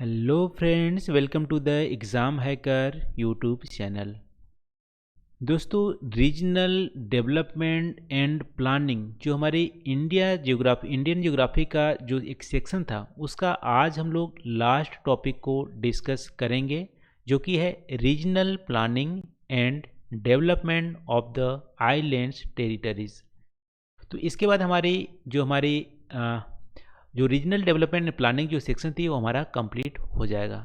Hello friends, welcome to the exam hacker YouTube channel. दोस्तों, regional development and planning जो हमारी Indian geography का जो एक सेक्शन था उसका आज हम लोग लास्ट टॉपिक को डिस्कस करेंगे, जो कि है regional planning and development of the islands territories. तो इसके बाद हमारी जो रीजनल डेवलपमेंट एंड प्लानिंग जो सेक्शन थी वो हमारा कंप्लीट हो जाएगा।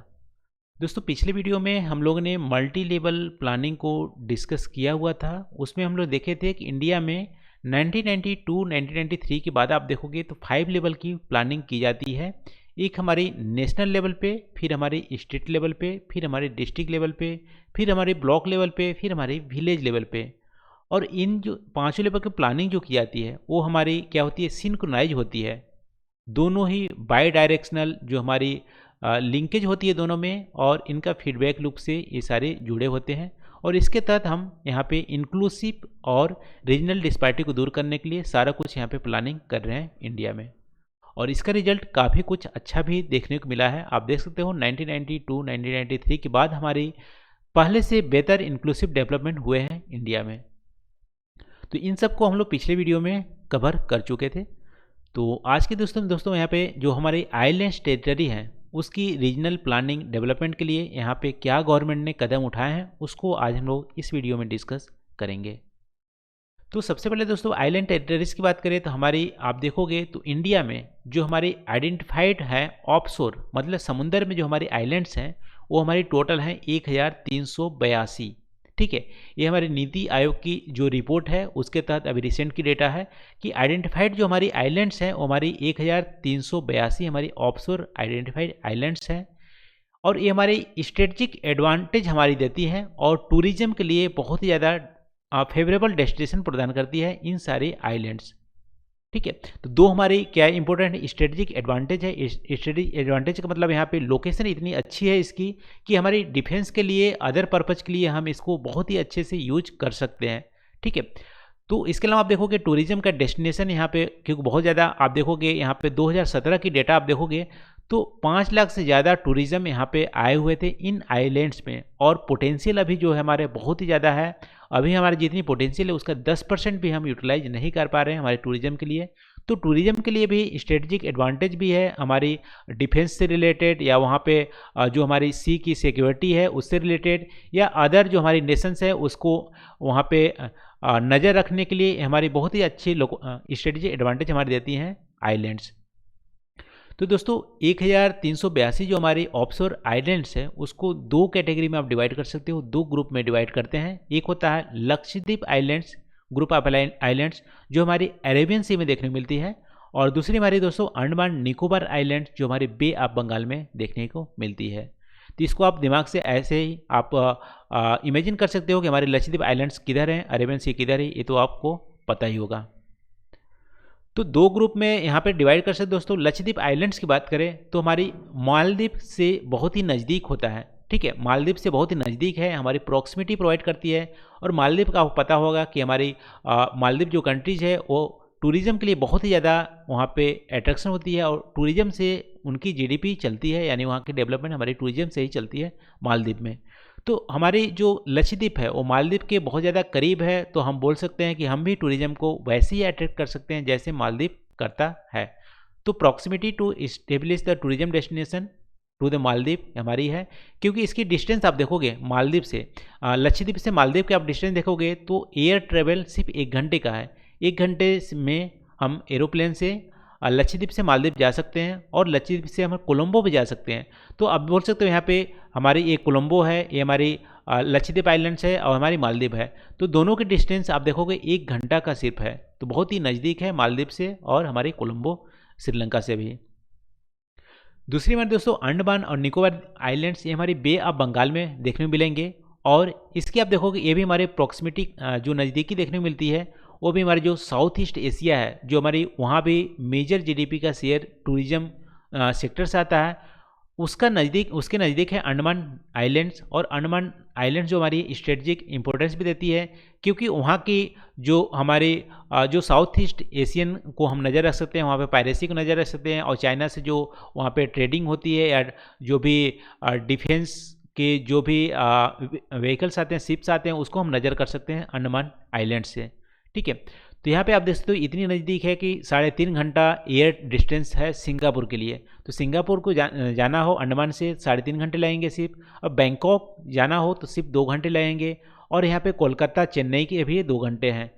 दोस्तों, पिछले वीडियो में हम लोग ने मल्टी लेवल प्लानिंग को डिस्कस किया हुआ था। उसमें हम लोग देखे थे कि इंडिया में 1992-1993 के बाद आप देखोगे तो 5 लेवल की प्लानिंग की जाती है। एक हमारी नेशनल लेवल पे, फिर हमारी स्टेट लेवल पे, फिर हमारे डिस्ट्रिक्ट लेवल पे, फिर हमारे ब्लॉक लेवल पे, फिर हमारे विलेज लेवल पे। और इन जो पाँचों लेवल की प्लानिंग जो की जाती है वो हमारी क्या होती है, सिंक्रोनाइज होती है। दोनों ही बाई डायरेक्शनल जो हमारी लिंकेज होती है दोनों में, और इनका फीडबैक लूप से ये सारे जुड़े होते हैं। और इसके तहत हम यहाँ पे इंक्लूसिव और रीजनल डिस्पैरिटी को दूर करने के लिए सारा कुछ यहाँ पे प्लानिंग कर रहे हैं इंडिया में। और इसका रिजल्ट काफ़ी कुछ अच्छा भी देखने को मिला है। आप देख सकते हो 1992-1993 के बाद हमारी पहले से बेहतर इंक्लूसिव डेवलपमेंट हुए हैं इंडिया में। तो इन सब को हम लोग पिछले वीडियो में कवर कर चुके थे। तो आज के दोस्तों यहाँ पे जो हमारे आइलैंड्स टेरिटरी हैं उसकी रीजनल प्लानिंग डेवलपमेंट के लिए यहाँ पे क्या गवर्नमेंट ने कदम उठाए हैं उसको आज हम लोग इस वीडियो में डिस्कस करेंगे। तो सबसे पहले दोस्तों आइलैंड टेरिटरीज की बात करें तो हमारी आप देखोगे तो इंडिया में जो हमारी आइडेंटिफाइड है ऑफशोर, मतलब समुंदर में जो हमारी आइलैंड्स हैं वो हमारी टोटल हैं 1382। ठीक है, ये हमारी नीति आयोग की जो रिपोर्ट है उसके तहत अभी रिसेंट की डेटा है कि आइडेंटिफाइड जो हमारी आइलैंड्स हैं वो हमारी 1382 हमारी ऑफशोर आइडेंटिफाइड आइलैंड्स हैं। और ये हमारी स्ट्रेटजिक एडवांटेज हमारी देती है और टूरिज्म के लिए बहुत ही ज़्यादा फेवरेबल डेस्टिनेशन प्रदान करती है इन सारी आइलैंड्स। ठीक है, तो दो हमारी क्या इंपॉर्टेंट स्ट्रेटेजिक एडवांटेज है। स्ट्रेटेजिक एडवांटेज का मतलब यहाँ पे लोकेशन इतनी अच्छी है इसकी कि हमारी डिफेंस के लिए, अदर पर्पज के लिए हम इसको बहुत ही अच्छे से यूज कर सकते हैं। ठीक है, तो इसके अलावा आप देखोगे टूरिज्म का डेस्टिनेशन यहाँ पे, क्योंकि बहुत ज़्यादा आप देखोगे यहाँ पे 2017 की डेटा आप देखोगे तो 5 लाख से ज़्यादा टूरिज्म यहाँ पे आए हुए थे इन आइलैंड्स में। और पोटेंशियल अभी जो है हमारे बहुत ही ज़्यादा है। अभी हमारी जितनी पोटेंशियल है उसका 10% भी हम यूटिलाइज नहीं कर पा रहे हैं हमारे टूरिज्म के लिए। तो टूरिज्म के लिए भी स्ट्रेटजिक एडवांटेज भी है हमारी डिफेंस से रिलेटेड, या वहाँ पे जो हमारी सी की सिक्योरिटी है उससे रिलेटेड, या अदर जो हमारी नेशंस है उसको वहाँ पे नज़र रखने के लिए हमारी बहुत ही अच्छी स्ट्रेटजिक एडवांटेज हमारी देती हैं आइलैंड्स। तो दोस्तों 1382 जो हमारी ऑफशोर आइलैंड्स है उसको दो कैटेगरी में आप डिवाइड कर सकते हो, दो ग्रुप में डिवाइड करते हैं। एक होता है Lakshadweep islands, group of islands जो हमारी अरेबियन सी में देखने को मिलती है, और दूसरी हमारी दोस्तों अंडमान निकोबार आइलैंड्स जो हमारी बे ऑफ बंगाल में देखने को मिलती है। तो इसको आप दिमाग से ऐसे ही आप इमेजिन कर सकते हो कि हमारे लक्षद्वीप आइलैंड्स किधर हैं, अरेबियन सी किधर है, ये तो आपको पता ही होगा। तो दो ग्रुप में यहाँ पे डिवाइड कर सकते दोस्तों। लक्षद्वीप आइलैंड्स की बात करें तो हमारी मालदीव से बहुत ही नज़दीक होता है। ठीक है, मालदीव से बहुत ही नज़दीक है, हमारी प्रॉक्सिमिटी प्रोवाइड करती है। और मालदीव का आपको पता होगा कि हमारी मालदीव जो कंट्रीज है वो टूरिज़्म के लिए बहुत ही ज़्यादा वहाँ पे अट्रैक्शन होती है, और टूरिज़्म से उनकी जीडीपी चलती है, यानी वहाँ की डेवलपमेंट हमारी टूरिज़्म से ही चलती है मालदीव में। तो हमारी जो लक्षद्वीप है वो मालदीव के बहुत ज़्यादा करीब है, तो हम बोल सकते हैं कि हम भी टूरिज्म को वैसे ही अट्रैक्ट कर सकते हैं जैसे मालदीव करता है। तो proximity to establish the tourism destination to the Maldives हमारी है, क्योंकि इसकी डिस्टेंस आप देखोगे मालदीव से लक्षद्वीप से मालदीव के आप डिस्टेंस देखोगे तो एयर ट्रेवल सिर्फ 1 घंटे का है। 1 घंटे में हम एरोप्लेन से लक्षद्वीप से मालदीव जा सकते हैं, और लक्षद्वीप से हम कोलंबो भी जा सकते हैं। तो आप बोल सकते हो यहाँ पे हमारी ये कोलंबो है, ये हमारी लक्षद्वीप आइलैंड्स है, और हमारी मालदीव है। तो दोनों की डिस्टेंस आप देखोगे 1 घंटा का सिर्फ है, तो बहुत ही नज़दीक है मालदीव से और हमारी कोलंबो श्रीलंका से भी। दूसरी हमारे दोस्तों अंडमान और निकोबार आइलैंड्स, ये हमारी बे ऑफ बंगाल में देखने को मिलेंगे। और इसकी आप देखोगे ये भी हमारे प्रॉक्सिमिटी जो नज़दीकी देखने को मिलती है, वो भी हमारे जो साउथ ईस्ट एशिया है, जो हमारी वहाँ भी मेजर जीडीपी का शेयर टूरिज्म सेक्टर से आता है। उसके नज़दीक है अंडमान आइलैंड्स, और अंडमान आइलैंड्स जो हमारी स्ट्रेटजिक इंपॉर्टेंस भी देती है, क्योंकि वहाँ की जो हमारे जो साउथ ईस्ट एशियन को हम नज़र रख सकते हैं, वहाँ पे पायरेसी को नज़र रख सकते हैं, और चाइना से जो वहाँ पे ट्रेडिंग होती है या जो भी डिफेंस के जो भी व्हीकल्स आते हैं, शिप्स आते हैं, उसको हम नज़र कर सकते हैं अंडमान आइलैंड से। ठीक है, तो यहाँ पे आप देख सकते हो इतनी नज़दीक है कि 3.5 घंटा एयर डिस्टेंस है सिंगापुर के लिए। तो सिंगापुर को जाना हो अंडमान से 3.5 घंटे लगेंगे सिर्फ, और बैंकॉक जाना हो तो सिर्फ 2 घंटे लगेंगे, और यहाँ पे कोलकाता चेन्नई के भी 2 घंटे हैं।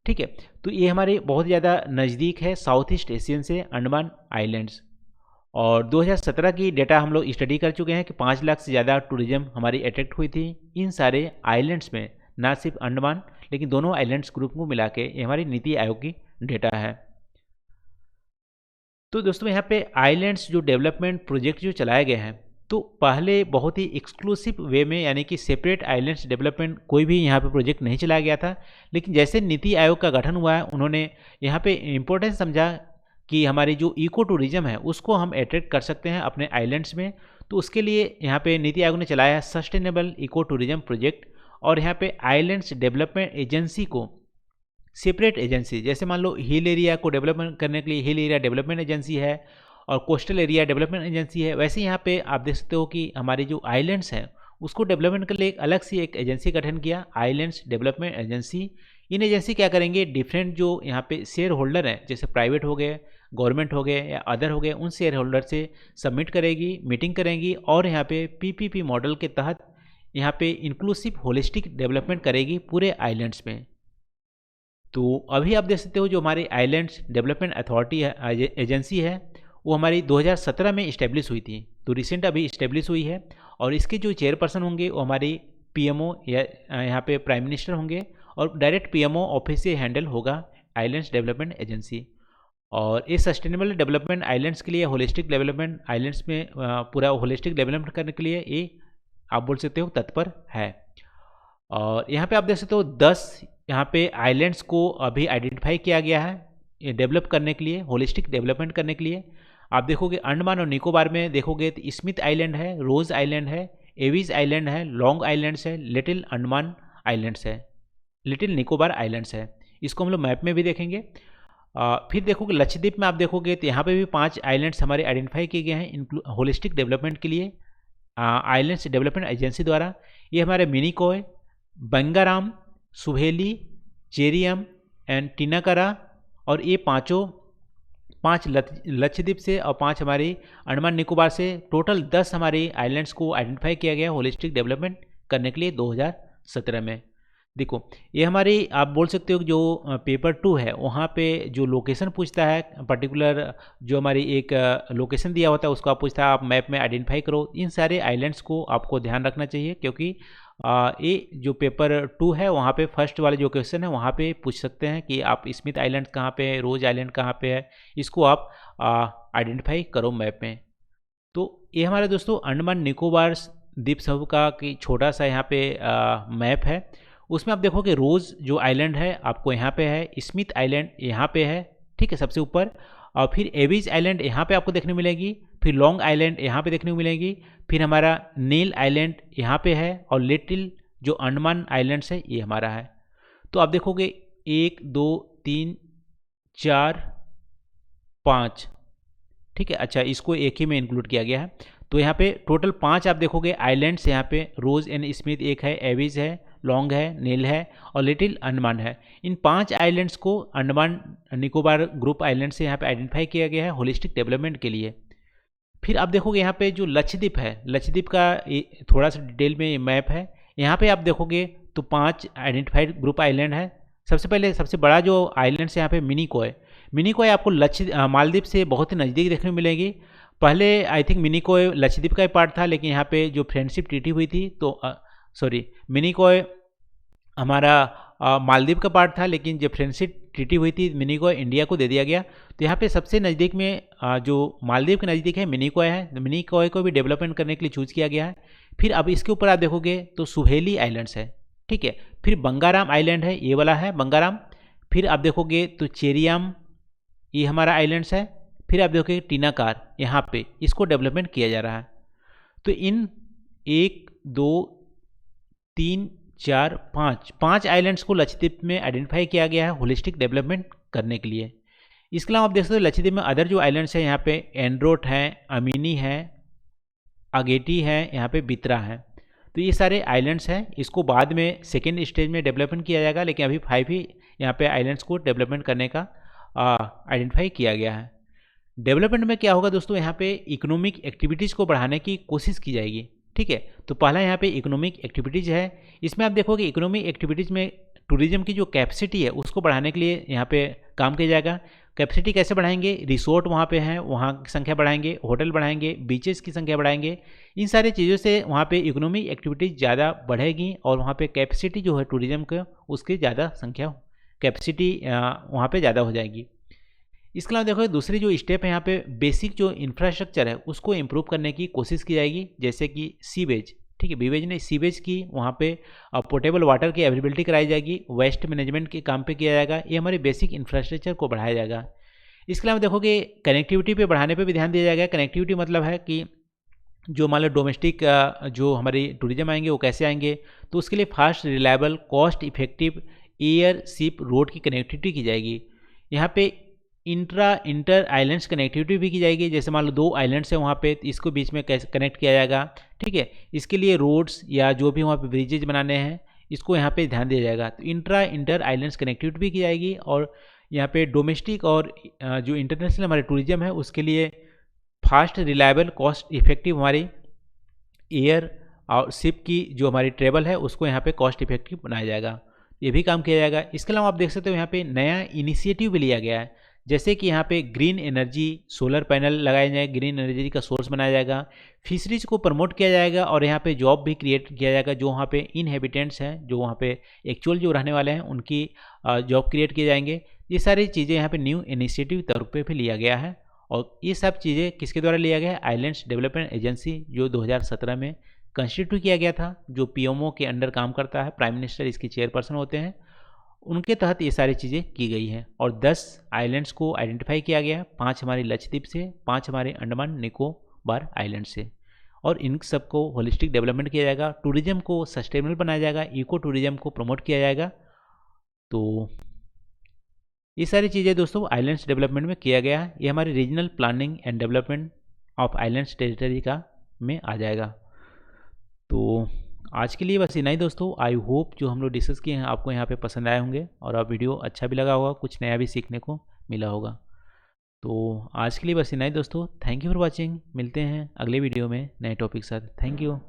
ठीक है, तो ये हमारे बहुत ज़्यादा नज़दीक है साउथ ईस्ट एशियन से अंडमान आइलैंड्स। और 2017 की डेटा हम लोग स्टडी कर चुके हैं कि 5 लाख से ज़्यादा टूरिज्म हमारी अट्रैक्ट हुई थी इन सारे आइलैंड्स में, ना सिर्फ अंडमान लेकिन दोनों आइलैंड्स ग्रुप को मिला के। ये हमारी नीति आयोग की डेटा है। तो दोस्तों यहाँ पे आइलैंड्स जो डेवलपमेंट प्रोजेक्ट जो चलाए गए हैं, तो पहले बहुत ही एक्सक्लूसिव वे में, यानी कि सेपरेट आइलैंड्स डेवलपमेंट कोई भी यहाँ पे प्रोजेक्ट नहीं चलाया गया था। लेकिन जैसे नीति आयोग का गठन हुआ है, उन्होंने यहाँ पे इम्पोर्टेंस समझा कि हमारी जो इको टूरिज्म है उसको हम अट्रैक्ट कर सकते हैं अपने आइलैंड्स में। तो उसके लिए यहाँ पे नीति आयोग ने चलाया है सस्टेनेबल इको टूरिज्म प्रोजेक्ट, और यहाँ पे आइलैंड्स डेवलपमेंट एजेंसी को सेपरेट एजेंसी, जैसे मान लो हिल एरिया को डेवलपमेंट करने के लिए हिल एरिया डेवलपमेंट एजेंसी है और कोस्टल एरिया डेवलपमेंट एजेंसी है, वैसे यहाँ पे आप देख सकते हो कि हमारे जो आइलैंड्स हैं उसको डेवलपमेंट के लिए एक अलग सी एक एजेंसी गठन किया, आइलैंड्स डेवलपमेंट एजेंसी। इन एजेंसी क्या करेंगे, डिफरेंट जो यहाँ पे शेयर होल्डर हैं, जैसे प्राइवेट हो गए, गवर्नमेंट हो गए या अदर हो गए, उन शेयर होल्डर से सबमिट करेगी, मीटिंग करेंगी, और यहाँ पे पीपीपी मॉडल के तहत यहाँ पे इंक्लूसिव होलिस्टिक डेवलपमेंट करेगी पूरे आइलैंड्स में। तो अभी आप देख सकते हो जो हमारी आइलैंड्स डेवलपमेंट अथॉरिटी है, एजेंसी है, वो हमारी 2017 में इस्टेब्लिश हुई थी, तो रिसेंट अभी इस्टेब्लिश हुई है। और इसके जो चेयरपर्सन होंगे वो हमारी पीएमओ या यहाँ पे प्राइम मिनिस्टर होंगे, और डायरेक्ट पीएमओ ऑफिस से हैंडल होगा आइलैंड्स डेवलपमेंट एजेंसी। और इस सस्टेनेबल डेवलपमेंट आइलैंड्स के लिए, होलिस्टिक डेवलपमेंट आइलैंड्स में पूरा होलिस्टिक डेवलपमेंट करने के लिए ये आप बोल सकते हो तत्पर है। और यहाँ पे आप देख सकते हो 10 यहाँ पे आइलैंड्स को अभी आइडेंटिफाई किया गया है डेवलप करने के लिए, होलिस्टिक डेवलपमेंट करने के लिए। आप देखोगे अंडमान और निकोबार में देखोगे तो स्मिथ आइलैंड है, रोज आइलैंड है, एविस आइलैंड है, लॉन्ग आइलैंड्स है, लिटिल अंडमान आइलैंड्स है, लिटिल निकोबार आइलैंड्स है। इसको हम लोग मैप में भी देखेंगे। फिर देखोगे लक्षद्वीप में आप देखोगे तो यहाँ पे भी 5 आइलैंड्स हमारे आइडेंटिफाई किए गए हैं होलिस्टिक डेवलपमेंट के लिए आइलैंड्स डेवलपमेंट एजेंसी द्वारा। ये हमारे मिनिकॉय, बंगाराम, सुहेली, चेरियम एंड टिनाकारा, और ये 5 लक्षद्वीप से और 5 हमारी अंडमान निकोबार से, टोटल 10 हमारी आइलैंड्स को आइडेंटिफाई किया गया होलिस्टिक डेवलपमेंट करने के लिए 2017 में। देखो ये हमारी आप बोल सकते हो जो पेपर 2 है, वहाँ पे जो लोकेशन पूछता है पर्टिकुलर, जो हमारी एक लोकेशन दिया होता है उसको आप पूछता है, आप मैप में आइडेंटिफाई करो। इन सारे आइलैंड्स को आपको ध्यान रखना चाहिए, क्योंकि ये जो पेपर 2 है वहाँ पे फर्स्ट वाले जो क्वेश्चन है वहाँ पे पूछ सकते हैं कि आप स्मिथ आइलैंड कहाँ पे है, रोज आइलैंड कहाँ पे है, इसको आप आइडेंटिफाई करो मैप में। तो ये हमारे दोस्तों अंडमान निकोबार द्वीप समूह का कि छोटा सा यहाँ पे मैप है। उसमें आप देखोगे रोज जो आइलैंड है आपको यहाँ पे है, स्मिथ आइलैंड यहाँ पे है, ठीक है, सबसे ऊपर। और फिर एविस आइलैंड यहाँ पे आपको देखने मिलेगी, फिर लॉन्ग आइलैंड यहाँ पे देखने को मिलेगी, फिर हमारा नील आइलैंड यहाँ पे है, और लिटिल जो अंडमान आइलैंड्स है ये हमारा है। तो आप देखोगे 1 2 3 4 5, ठीक है। अच्छा, इसको एक ही में इंक्लूड किया गया है। तो यहाँ पे टोटल 5 आप देखोगे आइलैंड्स यहाँ पे, रोज एंड स्मिथ एक है, एविस है, लॉन्ग है, नील है और लिटिल अंडमान है। इन 5 आइलैंड्स को अंडमान निकोबार ग्रुप आइलैंड से यहाँ पे आइडेंटिफाई किया गया है होलिस्टिक डेवलपमेंट के लिए। फिर आप देखोगे यहाँ पे जो लक्षद्वीप है, लक्षद्वीप का थोड़ा सा डिटेल में मैप है। यहाँ पे आप देखोगे तो 5 आइडेंटिफाइड ग्रुप आइलैंड है। सबसे पहले सबसे बड़ा जो आइलैंड है यहाँ पे मिनिकॉय आपको मालदीव से बहुत ही नज़दीक देखने को मिलेगी। पहले आई थिंक मिनिकॉय लक्षद्वीप का ही पार्ट था, लेकिन यहाँ पे जो फ्रेंडशिप ट्रीटी हुई थी तो मिनिकॉय हमारा मालदीव का पार्ट था, लेकिन जब फ्रेंडशिप ट्रीटी हुई थी मिनिकॉय इंडिया को दे दिया गया। तो यहाँ पे सबसे नज़दीक में जो मालदीव के नज़दीक है मिनिकॉय है, मिनिकॉय को भी डेवलपमेंट करने के लिए चूज़ किया गया है। फिर अब इसके ऊपर आप देखोगे तो सुहेली आइलैंड्स है, ठीक है। फिर बंगाराम आइलैंड है, ये वाला है बंगाराम। फिर आप देखोगे तो चेरियाम, ये हमारा आइलैंड्स है। फिर आप देखोगे टिनाकार, यहाँ पे इसको डेवलपमेंट किया जा रहा है। तो इन 1 2 3 4 5 आइलैंड्स को लक्षद्वीप में आइडेंटिफाई किया गया है होलिस्टिक डेवलपमेंट करने के लिए। इसके अलावा आप देख सकते हो लक्षद्वीप में अदर जो आइलैंड्स हैं यहाँ पे एंड्रोट हैं, अमीनी है, अगेटी है, यहाँ पे बित्रा है। तो ये सारे आइलैंड्स हैं, इसको बाद में सेकेंड स्टेज में डेवलपमेंट किया जाएगा, लेकिन अभी 5 ही यहाँ पे आइलैंड्स को डेवलपमेंट करने का आइडेंटिफाई किया गया है। डेवलपमेंट में क्या होगा दोस्तों, यहाँ पे इकोनॉमिक एक्टिविटीज़ को बढ़ाने की कोशिश की जाएगी। ठीक है, तो पहला यहाँ पे इकोनॉमिक एक्टिविटीज़ है। इसमें आप देखोगे इकोनॉमिक एक्टिविटीज़ में टूरिज्म की जो कैपेसिटी है उसको बढ़ाने के लिए यहाँ पे काम किया जाएगा। कैपेसिटी कैसे बढ़ाएंगे, रिसोर्ट वहाँ पे हैं, वहाँ की संख्या बढ़ाएंगे, होटल बढ़ाएंगे, बीचेस की संख्या बढ़ाएंगे। इन सारी चीज़ों से वहाँ पे इकोनॉमिक एक्टिविटीज़ ज़्यादा बढ़ेगी और वहाँ पे कैपेसिटी जो है टूरिज्म का उसकी ज़्यादा संख्या कैपेसिटी वहाँ पे ज़्यादा हो जाएगी। इसके अलावा देखो दूसरी जो स्टेप है यहाँ पे बेसिक जो इंफ्रास्ट्रक्चर है उसको इम्प्रूव करने की कोशिश की जाएगी, जैसे कि सीवेज। ठीक है, बीवेज नहीं सीवेज की वहाँ पे पोर्टेबल वाटर की अवेलेबिलिटी कराई जाएगी, वेस्ट मैनेजमेंट के काम पे किया जाएगा। ये हमारे बेसिक इंफ्रास्ट्रक्चर को बढ़ाया जाएगा। इसके अलावा देखोगे कनेक्टिविटी पे बढ़ाने पे भी ध्यान दिया जाएगा। कनेक्टिविटी मतलब है कि जो मान लो डोमेस्टिक जो हमारी टूरिज्म आएंगे वो कैसे आएंगे, तो उसके लिए fast, reliable, cost effective air, ship, road की कनेक्टिविटी की जाएगी। यहाँ पे इंटर आइलैंड्स कनेक्टिविटी भी की जाएगी। जैसे मान लो 2 आइलैंड्स हैं वहाँ पे, इसको बीच में कैसे कनेक्ट किया जाएगा। ठीक है, इसके लिए रोड्स या जो भी वहाँ पे ब्रिजेज बनाने हैं इसको यहाँ पे ध्यान दिया जाएगा। तो इंटर आइलैंड्स कनेक्टिविटी भी की जाएगी और यहाँ पे डोमेस्टिक और जो इंटरनेशनल हमारे टूरिज्म है उसके लिए फास्ट, रिलायबल, कॉस्ट इफेक्टिव हमारी एयर और शिप की जो हमारी ट्रेवल है उसको यहाँ पे कॉस्ट इफेक्टिव बनाया जाएगा, ये भी काम किया जाएगा। इसके अलावा आप देख सकते हो यहाँ पे नया इनिशिएटिव भी लिया गया है, जैसे कि यहाँ पे ग्रीन एनर्जी, सोलर पैनल लगाए जाए, ग्रीन एनर्जी का सोर्स बनाया जाएगा, फिशरीज को प्रमोट किया जाएगा और यहाँ पे जॉब भी क्रिएट किया जाएगा। जो वहाँ पे इनहेबिटेंट्स हैं, जो वहाँ पे एक्चुअल जो रहने वाले हैं उनकी जॉब क्रिएट किए जाएंगे। ये सारी चीज़ें यहाँ पे न्यू इनिशिएटिव तौर पे भी लिया गया है और ये सब चीज़ें किसके द्वारा लिया गया है, आइलैंड्स डेवलपमेंट एजेंसी जो 2017 में कंस्टिट्यूट किया गया था, जो पीएमओ के अंडर काम करता है, प्राइम मिनिस्टर इसके चेयरपर्सन होते हैं, उनके तहत ये सारी चीज़ें की गई हैं। और 10 आइलैंड्स को आइडेंटिफाई किया गया है, 5 हमारे लक्षद्वीप से, 5 हमारे अंडमान निकोबार आइलैंड से, और इन सबको होलिस्टिक डेवलपमेंट किया जाएगा। टूरिज्म को सस्टेनेबल बनाया जाएगा, इको टूरिज्म को प्रमोट किया जाएगा। तो ये सारी चीज़ें दोस्तों आइलैंड्स डेवलपमेंट में किया गया है। ये हमारी regional planning and development of islands territory का में आ जाएगा। तो आज के लिए बस इतना ही दोस्तों। आई होप जो हम लोग डिस्कस किए हैं आपको यहाँ पे पसंद आए होंगे और आप वीडियो अच्छा भी लगा होगा, कुछ नया भी सीखने को मिला होगा। तो आज के लिए बस इतना ही दोस्तों। Thank you for watching. मिलते हैं अगले वीडियो में नए टॉपिक के साथ। Thank you.